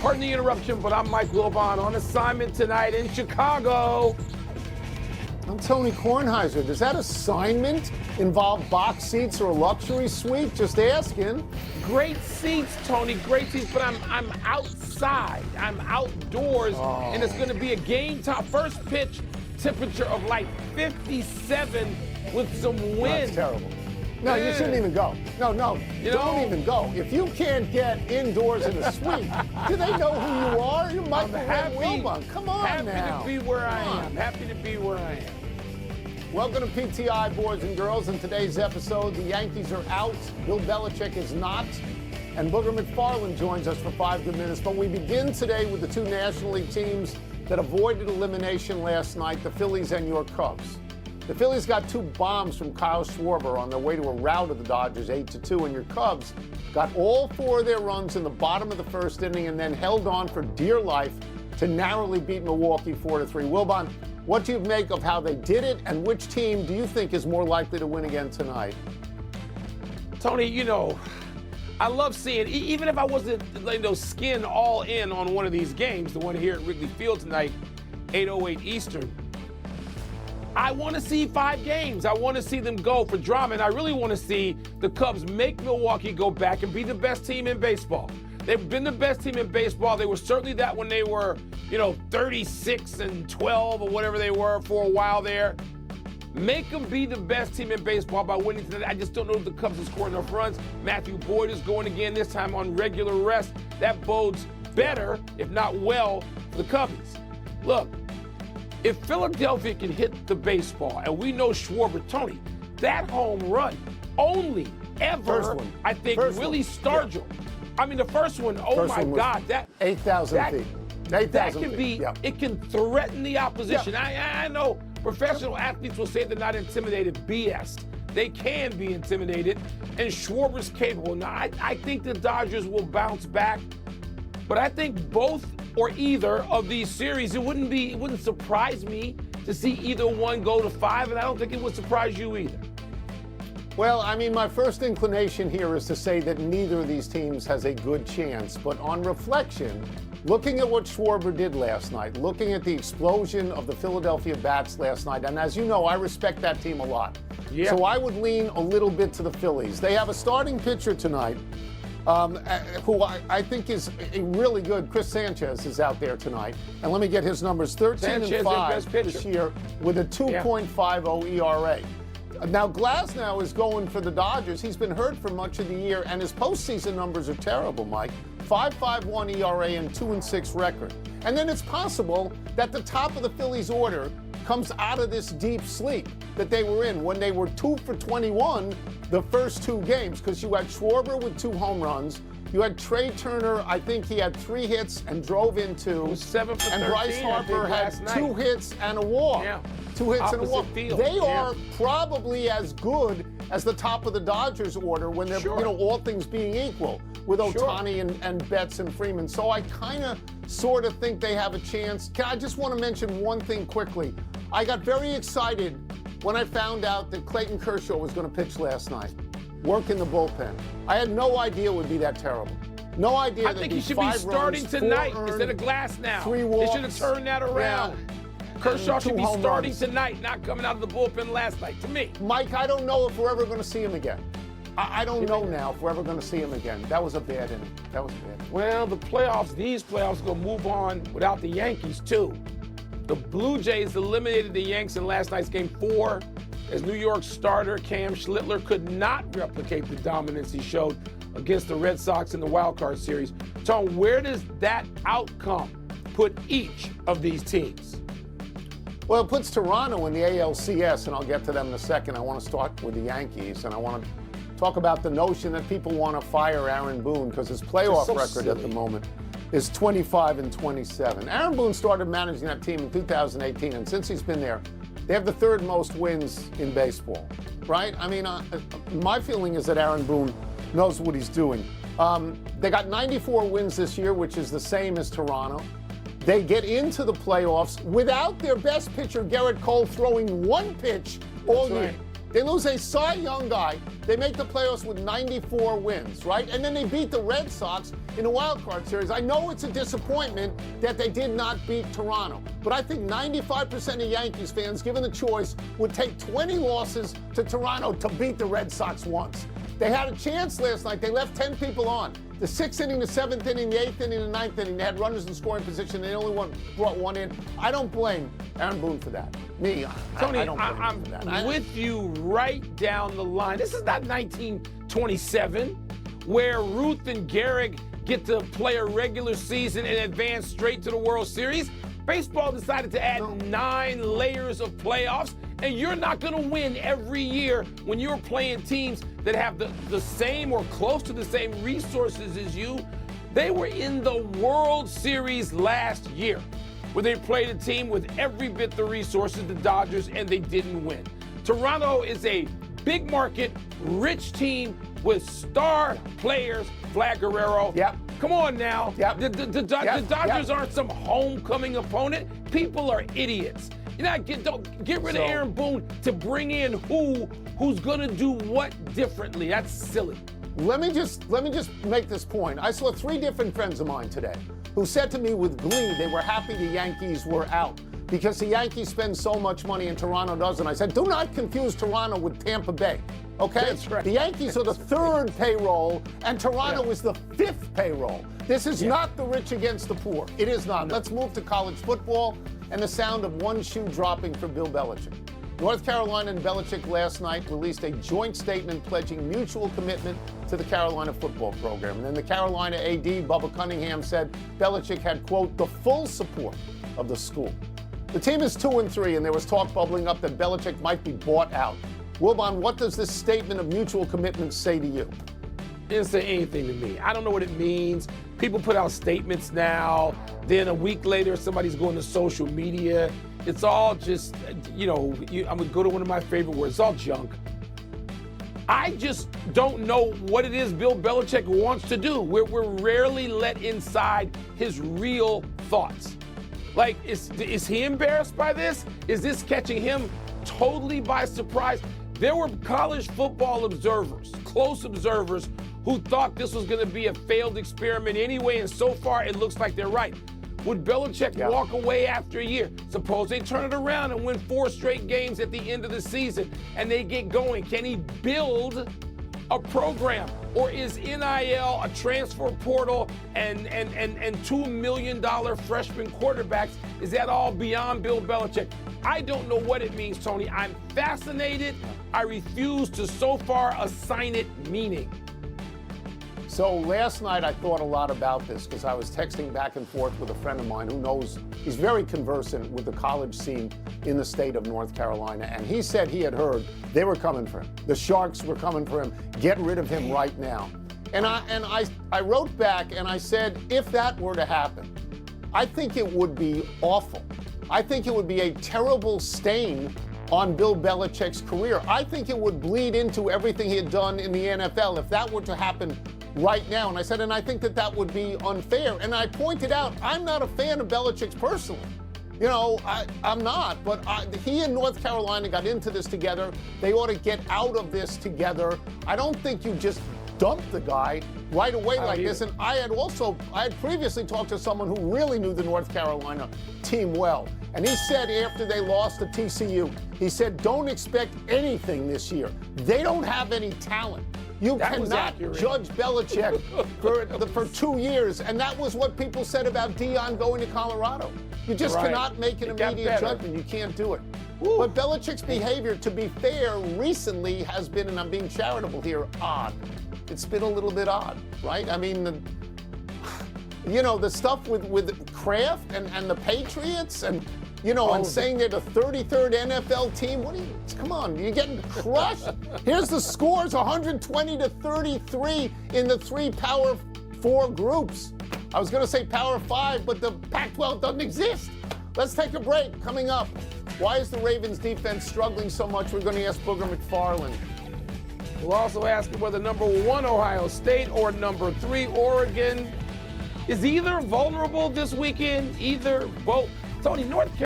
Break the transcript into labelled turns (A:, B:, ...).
A: Pardon the interruption, but I'm Mike Wilbon on assignment tonight in Chicago.
B: I'm Tony Kornheiser. Does that assignment involve box seats or a luxury suite? Just asking.
A: Great seats, Tony, great seats, but I'm outside. I'm outdoors, and it's going to be a game time. First pitch temperature of like 57 with some wind.
B: That's terrible. No, you shouldn't even go. No, don't even go. If you can't get indoors in a suite, do they know who you are? You're Mike Wilbon. Come on now.
A: Happy to be where I am. Happy to be where I am.
B: Welcome to PTI, boys and girls. In today's episode, the Yankees are out, Bill Belichick is not, and Booger McFarland joins us for 5 good minutes. But we begin today with the two National League teams that avoided elimination last night, the Phillies and your Cubs. The Phillies got 2 bombs from Kyle Schwarber on their way to a rout of the Dodgers, 8-2, and your Cubs got all 4 of their runs in the bottom of the first inning and then held on for dear life to narrowly beat Milwaukee 4-3. Wilbon, what do you make of how they did it, and which team do you think is more likely to win again tonight?
A: Tony, you know, I love seeing, even if I wasn't skin all in on one of these games, the one here at Wrigley Field tonight, 8:08 Eastern, I want to see 5 games. I want to see them go for drama, and I really want to see the Cubs make Milwaukee go back and be the best team in baseball. They've been the best team in baseball. They were certainly that when they were, 36-12 or whatever they were for a while there. Make them be the best team in baseball by winning tonight. I just don't know if the Cubs will score enough runs. Matthew Boyd is going again, this time on regular rest. That bodes better, if not well, for the Cubbies. Look, if Philadelphia can hit the baseball, and we know Schwarber, Tony, that home run only ever, I think, really Stargell. Yeah. I mean, the first one, my God, that
B: 8,000 feet. 8,000
A: that can
B: feet.
A: be, it can threaten the opposition. Yeah. I know professional athletes will say they're not intimidated. BS. They can be intimidated, and Schwarber's capable. Now, I think the Dodgers will bounce back, but I think both or either of these series, it wouldn't surprise me to see either one go to 5, and I don't think it would surprise you either.
B: Well, I mean, my first inclination here is to say that neither of these teams has a good chance. But on reflection, looking at what Schwarber did last night, looking at the explosion of the Philadelphia bats last night, and as you know, I respect that team a lot. Yeah. So I would lean a little bit to the Phillies. They have a starting pitcher tonight who I think is really good. Chris Sanchez is out there tonight. And let me get his numbers. 13-5 this year with a 2.50 ERA. Now, Glasnow is going for the Dodgers. He's been hurt for much of the year, and his postseason numbers are terrible, Mike. 5.51 ERA and 2-6 record. And then it's possible that the top of the Phillies order comes out of this deep sleep that they were in when they were 2 for 21 the first 2 games, because you had Schwarber with 2 home runs. You had Trey Turner, I think he had 3 hits and drove in 2.
A: It was 7 for 13,
B: and Bryce Harper had 2 hits and a walk.
A: Yeah.
B: 2 hits and a walk.
A: Field.
B: They are probably as good as the top of the Dodgers order when they're, all things being equal, with Ohtani and Betts and Freeman. So I kind of sort of think they have a chance. I just want to mention one thing quickly. I got very excited when I found out that Clayton Kershaw was going to pitch last night, work in the bullpen. I had no idea it would be that terrible. No idea.
A: I think he should be starting tonight instead of Glasnow.
B: 3 walks.
A: They should have turned that around. Yeah. Kershaw should be starting tonight, not coming out of the bullpen last night, to me.
B: Mike, I don't know if we're ever going to see him again. I don't know now if we're ever going to see him again. That was a bad inning.
A: Well, these playoffs going to move on without the Yankees, too. The Blue Jays eliminated the Yanks in last night's Game 4 as New York starter Cam Schlittler could not replicate the dominance he showed against the Red Sox in the wild card series. Tone, where does that outcome put each of these teams?
B: Well, it puts Toronto in the ALCS, and I'll get to them in a second. I want to start with the Yankees, and I want to talk about the notion that people want to fire Aaron Boone because his playoff record at the moment is 25-27. Aaron Boone started managing that team in 2018, and since he's been there, they have the 3rd most wins in baseball, right? I mean, my feeling is that Aaron Boone knows what he's doing. They got 94 wins this year, which is the same as Toronto. They get into the playoffs without their best pitcher, Garrett Cole, throwing 1 pitch all year. They lose a Cy Young guy. They make the playoffs with 94 wins, right? And then they beat the Red Sox in a wild card series. I know it's a disappointment that they did not beat Toronto, but I think 95% of Yankees fans, given the choice, would take 20 losses to Toronto to beat the Red Sox once. They had a chance last night. They left 10 people on. The 6th inning, the 7th inning, the 8th inning, the 9th inning, they had runners in scoring position. They only brought one in. I don't blame Aaron Boone for that. Me,
A: Tony,
B: I don't blame him for that.
A: I'm with you right down the line. This is not 1927, where Ruth and Gehrig get to play a regular season and advance straight to the World Series. Baseball decided to add 9 layers of playoffs, and you're not going to win every year when you're playing teams that have the same or close to the same resources as you. They were in the World Series last year, where they played a team with every bit the resources, the Dodgers, and they didn't win. Toronto is a big market, rich team with star players, Vlad Guerrero.
B: Yep.
A: Come on now.
B: Yep.
A: The Dodgers aren't some homecoming opponent. People are idiots. Don't get rid of Aaron Boone to bring in who's gonna do what differently. That's silly.
B: Let me just make this point. I saw 3 different friends of mine today who said to me with glee they were happy the Yankees were out because the Yankees spend so much money and Toronto doesn't. I said, do not confuse Toronto with Tampa Bay. Okay?
A: That's right.
B: The Yankees are the 3rd payroll and Toronto is the 5th payroll. This is not the rich against the poor. It is not. Let's move to college football and the sound of one shoe dropping for Bill Belichick. North Carolina and Belichick last night released a joint statement pledging mutual commitment to the Carolina football program. And then the Carolina AD, Bubba Cunningham, said Belichick had, quote, the full support of the school. The team is 2-3, and there was talk bubbling up that Belichick might be bought out. Wilbon, what does this statement of mutual commitment say to you?
A: It didn't say anything to me. I don't know what it means. People put out statements now. Then a week later, somebody's going to social media. It's all just, I'm going to go to one of my favorite words. It's all junk. I just don't know what it is Bill Belichick wants to do. We're rarely let inside his real thoughts. Like, is he embarrassed by this? Is this catching him totally by surprise? There were college football observers, close observers, who thought this was going to be a failed experiment anyway, and so far it looks like they're right. Would Belichick walk away after a year? Suppose they turn it around and win 4 straight games at the end of the season and they get going. Can he build a program? Or is NIL a transfer portal and $2 million freshman quarterbacks? Is that all beyond Bill Belichick? I don't know what it means, Tony. I'm fascinated. I refuse to so far assign it meaning.
B: So last night I thought a lot about this because I was texting back and forth with a friend of mine who knows, he's very conversant with the college scene in the state of North Carolina. And he said he had heard they were coming for him. The Sharks were coming for him. Get rid of him right now. And I wrote back and I said, if that were to happen, I think it would be awful. I think it would be a terrible stain on Bill Belichick's career. I think it would bleed into everything he had done in the NFL if that were to happen right now. And I said, and I think that would be unfair. And I pointed out, I'm not a fan of Belichick's personally. I'm not, but he and North Carolina got into this together. They ought to get out of this together. I don't think you just dump the guy right away like this. And I had previously talked to someone who really knew the North Carolina team well. And he said after they lost to TCU, he said, don't expect anything this year. They don't have any talent. You cannot judge Belichick for 2 years. And that was what people said about Deion going to Colorado. You just cannot make an immediate judgment. You can't do it. Woo. But Belichick's behavior, to be fair, recently has been, and I'm being charitable here, odd. It's been a little bit odd, right? I mean, the stuff with Kraft and the Patriots and, and saying they're the 33rd NFL team. Come on, you're getting crushed. Here's the scores, 120-33 in the 3 Power 4 groups. I was going to say Power 5, but the Pac-12 doesn't exist. Let's take a break. Coming up, why is the Ravens defense struggling so much? We're going to ask Booger McFarland.
A: We'll also ask him whether number 1 Ohio State or number 3 Oregon is either vulnerable this weekend, either both. Tony, North Carolina